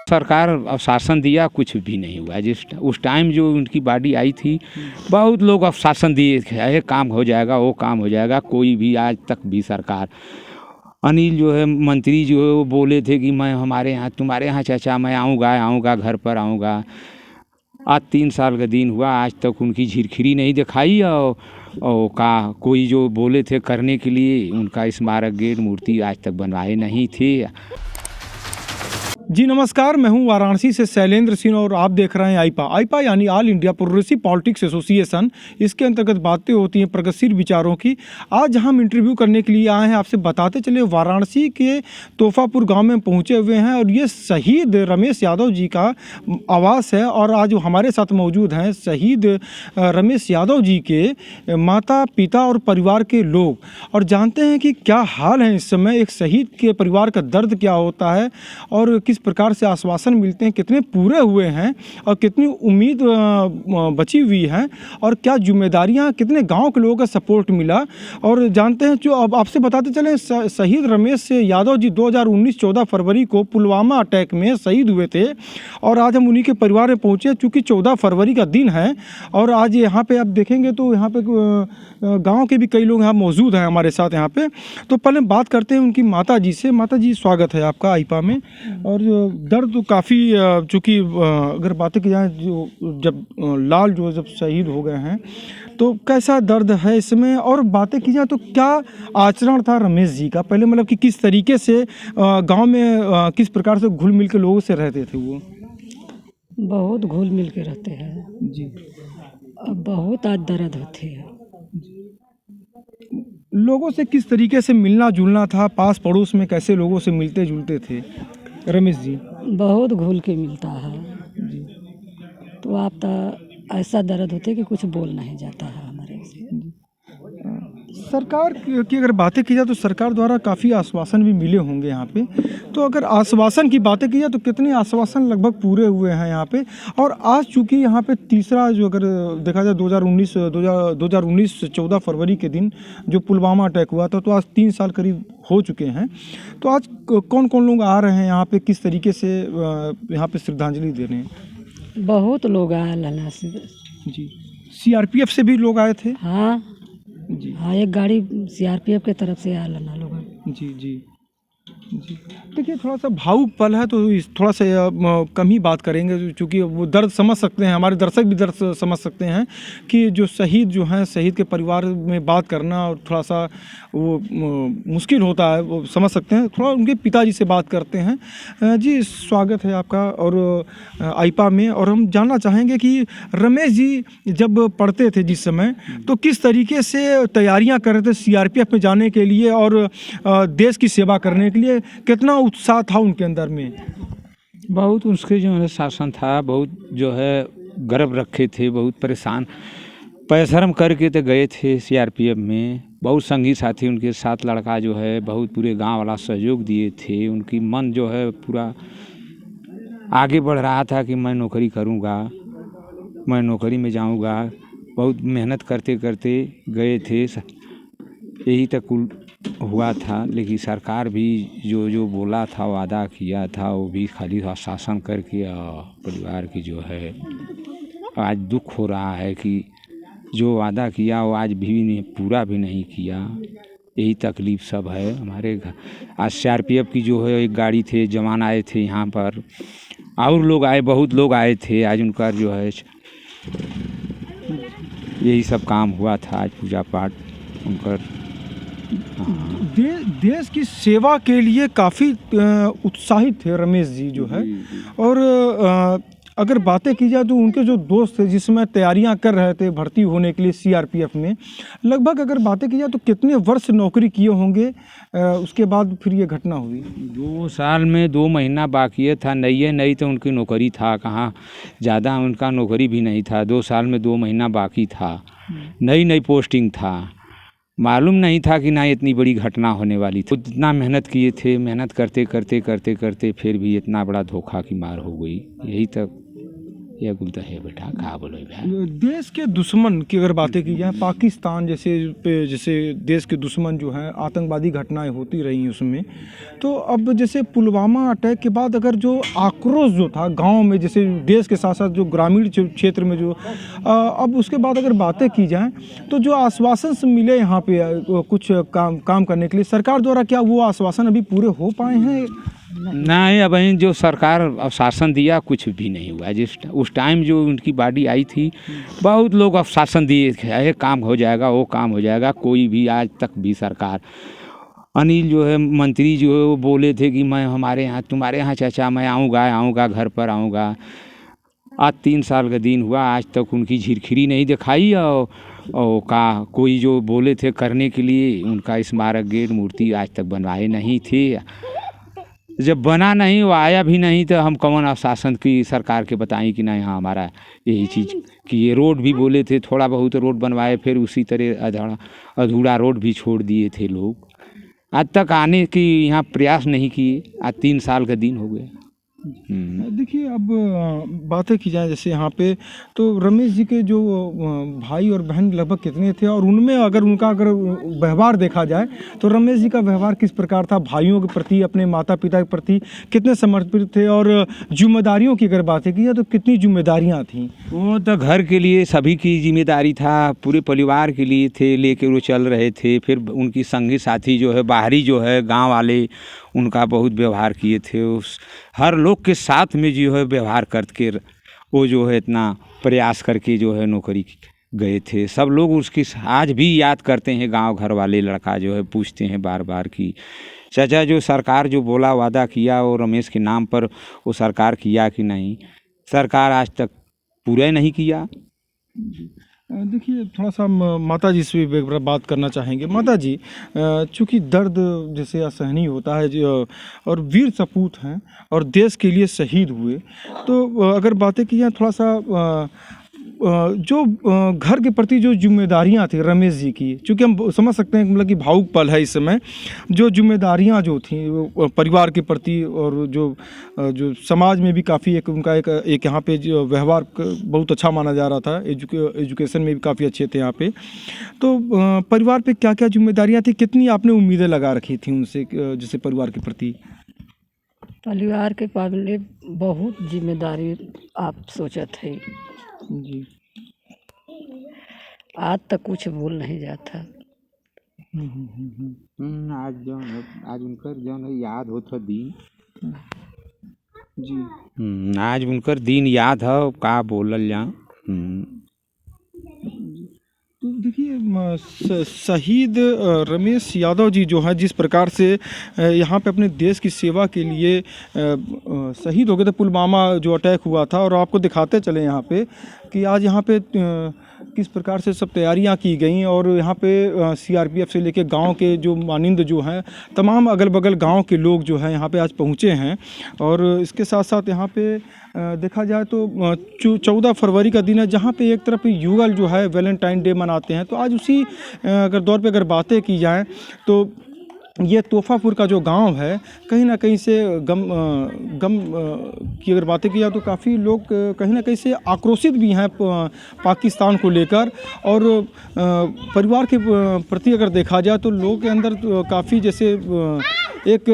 सरकार अब शासन दिया, कुछ भी नहीं हुआ। जिस उस टाइम जो उनकी बॉडी आई थी, बहुत लोग अब शासन दिए थे, ये काम हो जाएगा, वो काम हो जाएगा। कोई भी आज तक भी सरकार, अनिल जो है मंत्री जो है वो बोले थे कि मैं हमारे यहाँ, तुम्हारे यहाँ चाचा मैं आऊँगा घर पर आऊँगा। आज 3 साल का दिन हुआ, आज तक उनकी झिरखिरी नहीं दिखाई। और कोई जो बोले थे करने के लिए, उनका स्मारक गेट मूर्ति आज तक बनवाए नहीं थे। जी नमस्कार, मैं हूं वाराणसी से शैलेंद्र सिंह और आप देख रहे हैं आईपा यानी all India progressive politics association. इसके अंतर्गत बातें होती हैं प्रगतिशील विचारों की। आज हम इंटरव्यू करने के लिए आए हैं, आपसे बताते चले वाराणसी के तोहफापुर गांव में पहुंचे हुए हैं और ये शहीद रमेश यादव जी का आवास है। और आज हमारे साथ मौजूद हैं शहीद रमेश यादव जी के माता पिता और परिवार के लोग, और जानते हैं कि क्या हाल है इस समय, एक शहीद के परिवार का दर्द क्या होता है और किस प्रकार से आश्वासन मिलते हैं, कितने पूरे हुए हैं और कितनी उम्मीद बची हुई है, और क्या जिम्मेदारियां, कितने गांव के लोगों का सपोर्ट मिला। और जानते हैं, जो अब आपसे बताते चले, शहीद रमेश यादव जी 2019 14 फरवरी को पुलवामा अटैक में शहीद हुए थे। और आज हम उन्हीं के परिवार में पहुंचे, चूँकि 14 फरवरी का दिन है। और आज यहाँ पे आप देखेंगे तो यहाँ पे गांव के भी कई लोग यहाँ मौजूद हैं हमारे साथ यहाँ पे। तो पहले बात करते हैं उनकी माता जी से। माता जी, स्वागत है आपका आईपा में। और दर्द तो काफ़ी, चूँकि अगर बातें की जाए, जो जब लाल जो जब शहीद हो गए हैं तो कैसा दर्द है इसमें, और बातें की जाए तो क्या आचरण था रमेश जी का पहले, मतलब कि किस तरीके से गांव में किस प्रकार से घुल मिल के लोगों से रहते थे वो? बहुत घुल मिल के रहते हैं जी। अब बहुत आज दर्द होती है। लोगों से किस तरीके से मिलना जुलना था, पास पड़ोस में कैसे लोगों से मिलते जुलते थे रमेश जी? बहुत घुल के मिलता है जी। तो आप तो ऐसा दर्द होते कि कुछ बोल नहीं जाता है हमारे से। सरकार की अगर बातें की जाए तो सरकार द्वारा काफ़ी आश्वासन भी मिले होंगे यहाँ पे। तो अगर आश्वासन की बातें की जाए तो कितने आश्वासन लगभग पूरे हुए हैं यहाँ पे? और आज चूँकि यहाँ पे तीसरा जो अगर देखा जाए 2019 14 फरवरी के दिन जो पुलवामा अटैक हुआ था, तो आज 3 साल करीब हो चुके हैं। तो आज कौन कौन लोग आ रहे हैं यहाँ पे, किस तरीके से यहाँ पे श्रद्धांजलि दे रहे हैं? बहुत लोग आए लला से। जी। CRPF से भी लोग आए थे? हाँ जी। हाँ, एक गाड़ी CRPF के तरफ से आया लला लोग। जी जी जी। देखिए, थोड़ा सा भावुक पल है तो थोड़ा सा कम ही बात करेंगे, क्योंकि वो दर्द समझ सकते हैं, हमारे दर्शक भी दर्द समझ सकते हैं कि जो शहीद जो हैं, शहीद के परिवार में बात करना और थोड़ा सा वो मुश्किल होता है, वो समझ सकते हैं। थोड़ा उनके पिताजी से बात करते हैं। जी, स्वागत है आपका और आईपा में। और हम जानना चाहेंगे कि रमेश जी जब पढ़ते थे जिस समय, तो किस तरीके से तैयारियां कर रहे थे CRPF में जाने के लिए और देश की सेवा करने के लिए, कितना उत्साह था उनके अंदर में? बहुत उसके जो है शासन था, बहुत जो है गर्व रखे थे, बहुत परेशान परिश्रम करके तो गए थे CRPF में। बहुत संगी साथी उनके साथ लड़का जो है, बहुत पूरे गांव वाला सहयोग दिए थे। उनकी मन जो है पूरा आगे बढ़ रहा था कि मैं नौकरी करूंगा, मैं नौकरी में जाऊंगा। बहुत मेहनत करते करते गए थे, यही तक हुआ था। लेकिन सरकार भी जो बोला था, वादा किया था, वो भी खाली आश्वासन करके परिवार की जो है आज दुख हो रहा है कि जो वादा किया वो आज भी पूरा भी नहीं किया। यही तकलीफ सब है हमारे घर। आज CRPF की जो है एक गाड़ी थे, जवान आए थे यहाँ पर, और लोग आए, बहुत लोग आए थे। आज उनका जो है यही सब काम हुआ था, आज पूजा पाठ उनका। देश की सेवा के लिए काफ़ी उत्साहित थे रमेश जी जो है। और अगर बातें की जाए तो उनके जो दोस्त थे जिसमें तैयारियां कर रहे थे भर्ती होने के लिए CRPF में, लगभग अगर बातें की जाए तो कितने वर्ष नौकरी किए होंगे उसके बाद फिर ये घटना हुई? 2 साल में 2 महीना बाकी था, नई तो उनकी नौकरी था कहाँ, ज़्यादा उनका नौकरी भी नहीं था। 2 साल में 2 महीना बाकी था, नई पोस्टिंग था। मालूम नहीं था कि ना इतनी बड़ी घटना होने वाली थी। इतना मेहनत किए थे, मेहनत करते करते फिर भी इतना बड़ा धोखा की मार हो गई। यही तक ये गुलता है बेटा कहा बोलो भाई। देश के दुश्मन की अगर बातें की जाए, पाकिस्तान जैसे देश के दुश्मन जो हैं, आतंकवादी घटनाएं होती रही उसमें, तो अब जैसे पुलवामा अटैक के बाद अगर जो आक्रोश जो था गांव में, जैसे देश के साथ साथ जो ग्रामीण क्षेत्र में जो अब उसके बाद अगर बातें की जाएं तो जो आश्वासन मिले यहाँ पे कुछ काम करने के लिए सरकार द्वारा, क्या वो आश्वासन अभी पूरे हो पाए हैं? नहीं, अब जो सरकार आश्वासन दिया कुछ भी नहीं हुआ। जिस उस टाइम जो उनकी बॉडी आई थी, बहुत लोग आश्वासन दिए थे, ये काम हो जाएगा, वो काम हो जाएगा, कोई भी आज तक भी सरकार। अनिल जो है मंत्री जो है वो बोले थे कि मैं हमारे यहाँ तुम्हारे यहाँ चाचा मैं आऊँगा घर पर आऊँगा। आज 3 साल का दिन हुआ, आज तक उनकी झिरखिरी नहीं दिखाई। और कोई जो बोले थे करने के लिए, उनका स्मारक गेट मूर्ति आज तक बनवाए नहीं थे। जब बना नहीं, वो आया भी नहीं, तो हम कौन आश्वासन की सरकार के बताएं कि नहीं हाँ हमारा यही चीज़ कि ये रोड भी बोले थे, थोड़ा बहुत रोड बनवाए, फिर उसी तरह अधूरा रोड भी छोड़ दिए थे लोग। आज तक आने की यहाँ प्रयास नहीं किए। आज 3 साल का दिन हो गया। देखिए, अब बातें की जाए जैसे यहाँ पे, तो रमेश जी के जो भाई और बहन लगभग कितने थे, और उनमें अगर उनका व्यवहार देखा जाए तो रमेश जी का व्यवहार किस प्रकार था? भाइयों के प्रति, अपने माता पिता के प्रति कितने समर्पित थे? और जिम्मेदारियों की अगर बातें की जाए तो कितनी जिम्मेदारियाँ थीं? वो तो घर के लिए सभी की जिम्मेदारी था, पूरे परिवार के लिए थे, लेके वो चल रहे थे। फिर उनकी संगी साथी जो है, बाहरी जो है गाँव वाले, उनका बहुत व्यवहार किए थे। उस हर लोग के साथ में जो है व्यवहार करके वो जो है इतना प्रयास करके जो है नौकरी गए थे। सब लोग उसकी आज भी याद करते हैं, गांव घर वाले लड़का जो है पूछते हैं बार बार कि चाचा जो सरकार जो बोला वादा किया वो रमेश के नाम पर वो सरकार किया कि नहीं? सरकार आज तक पूरा नहीं किया। देखिए, थोड़ा सा माता जी से भी बात करना चाहेंगे। माता जी, चूँकि दर्द जैसे असहनीय होता है और वीर सपूत हैं और देश के लिए शहीद हुए, तो अगर बातें की जाए थोड़ा सा जो घर के प्रति जो जिम्मेदारियां थी रमेश जी की, चूँकि हम समझ सकते हैं मतलब कि भावुक पल है इस समय, जो जिम्मेदारियां जो थी परिवार के प्रति, और जो समाज में भी काफ़ी एक उनका एक यहाँ पे जो व्यवहार बहुत अच्छा माना जा रहा था, एजुकेशन में भी काफ़ी अच्छे थे यहाँ पे, तो परिवार पे क्या क्या जिम्मेदारियां थी? कितनी आपने उम्मीदें लगा रखी थी उनसे, जैसे परिवार के प्रति? परिवार के पहले बहुत जिम्मेदारी आप सोचत है जी। आज तक कुछ बोल नहीं जाता। आज उनकर जौन है याद होता दिन जी। आज उनकर दिन याद है, का बोलल जा। तो देखिए, शहीद रमेश यादव जी जो है जिस प्रकार से यहाँ पे अपने देश की सेवा के लिए शहीद हो गए थे, पुलवामा जो अटैक हुआ था, और आपको दिखाते चले यहाँ पे कि आज यहाँ पे किस प्रकार से सब तैयारियां की गई, और यहाँ पे सीआरपीएफ से लेके गांव के जो मानिंद जो हैं, तमाम अगल बगल गांव के लोग जो हैं यहाँ पे आज पहुँचे हैं। और इसके साथ साथ यहाँ पे देखा जाए तो 14 फरवरी का दिन है, जहाँ पे एक तरफ युगल जो है वैलेंटाइन डे मनाते हैं, तो आज उसी अगर दौर पे अगर बातें की जाए तो ये तोहफापुर का जो गांव है, कहीं ना कहीं से गम की अगर बातें की जाए तो काफ़ी लोग कहीं ना कहीं से आक्रोशित भी हैं पाकिस्तान को लेकर, और परिवार के प्रति अगर देखा जाए तो लोगों के अंदर काफ़ी जैसे एक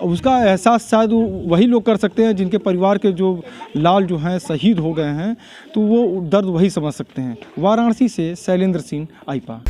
उसका एहसास शायद वही लोग कर सकते हैं जिनके परिवार के जो लाल जो हैं शहीद हो गए हैं, तो वो दर्द वही समझ सकते हैं। वाराणसी से शैलेंद्र सिंह, आईपा।